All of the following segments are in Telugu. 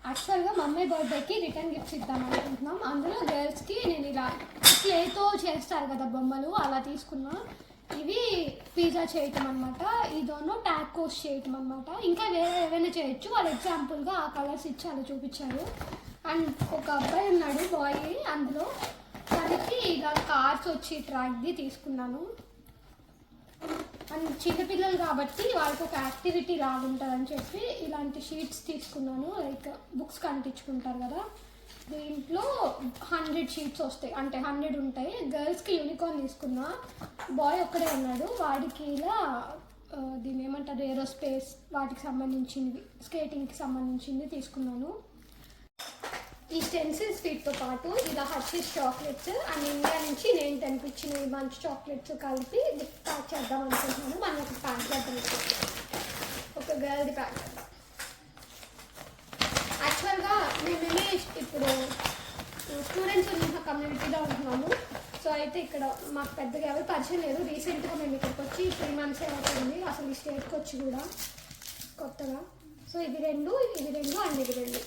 యాక్చువల్గా మమ్మీ బర్త్డేకి రిటర్న్ గిఫ్ట్స్ ఇద్దాం అనుకుంటున్నాం. అందులో గర్ల్స్కి నేను ఇలా క్లేతో చేస్తారు కదా బొమ్మలు, అలా తీసుకున్నా. ఇవి పిజ్జా చేయటం అనమాట, ఇదోనో టాకోస్ చేయటం అనమాట. ఇంకా వేరే ఏవైనా చేయొచ్చు. వాళ్ళు ఎగ్జాంపుల్గా ఆ కలర్స్ ఇచ్చి అలా చూపించారు. అండ్ ఒక అబ్బాయి ఉన్నాడు బాయ్, అందులో దానికి ఇలా కార్స్ వచ్చి ట్రాక్ది తీసుకున్నాను. అండ్ చిన్నపిల్లలు కాబట్టి వాళ్ళకి ఒక యాక్టివిటీ లాగా ఉంటుందని చెప్పి ఇలాంటి షీట్స్ తీసుకున్నాను. లైక్ బుక్స్ కంటించుకుంటారు కదా, దీంట్లో 100 షీట్స్ వస్తాయి, అంటే 100 ఉంటాయి. గర్ల్స్కి యూనికార్న్ తీసుకున్నా. బాయ్ ఒక్కడే ఉన్నాడు, వాడికి ఇలా దీని ఏమంటారు ఏరోస్పేస్ వాటికి సంబంధించింది, స్కేటింగ్కి సంబంధించింది తీసుకున్నాను. ఈ స్టెన్సిల్స్ వీటితో పాటు ఇలా హర్షీస్ చాక్లెట్స్ అండ్ ఇండియా నుంచి నేను తెనిపించిన ఈ మంచి చాక్లెట్స్ కలిపి గిఫ్ట్ ప్యాక్ చేద్దాం అనుకుంటున్నాను. మనం ఒక ప్యాక్ చేద్దాం, ఒక గర్ల్ది ప్యాక్ చేద్దాం. యాక్చువల్గా మేము ఇప్పుడు స్టూడెంట్స్ ఉన్న కమ్యూనిటీలో ఉంటున్నాము. సో అయితే ఇక్కడ మాకు పెద్దగా ఎవరు పరిచయం లేదు. రీసెంట్గా మేము ఇక్కడికి వచ్చి 3 months అవుతుంది అసలు ఈ స్టేట్కి వచ్చి కూడా కొత్తగా. సో ఇది రెండు అండ్ ఇది రెండు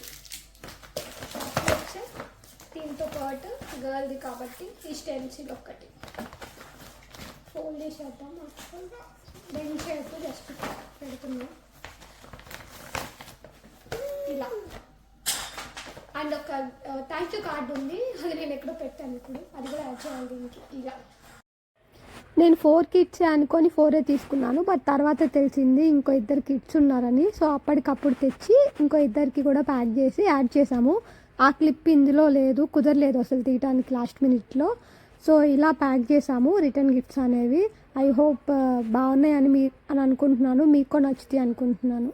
దీంతో పాటు గర్ల్ది కాబట్టి ఈ స్టెన్సిల్ ఒకటి ఫోల్డ్ చేసేద్దాం. యాక్చువల్గా బెంచ్ చేస్తూ జస్ట్ పెడుతున్నాం ఇలా. అండ్ ఒక థ్యాంక్ యూ కార్డు ఉంది, అది నేను ఎక్కడో పెట్టాను ఇప్పుడు, అది కూడా యాడ్ చేయాలి దీనికి. ఇలా నేను 4 కిట్స్ అనుకొని 4 తీసుకున్నాను, బట్ తర్వాత తెలిసింది ఇంకో 2 కిట్స్ ఉన్నారని. సో అప్పటికప్పుడు తెచ్చి ఇంకో 2కి కూడా ప్యాక్ చేసి యాడ్ చేసాము. ఆ క్లిప్ ఇందులో లేదు, కుదరలేదు అసలు తీయటానికి లాస్ట్ మినిట్లో. సో ఇలా ప్యాక్ చేసాము రిటర్న్ గిఫ్ట్స్ అనేవి. ఐ హోప్ బాగున్నాయని అని అనుకుంటున్నాను, మీకు నచ్చుతాయి అనుకుంటున్నాను.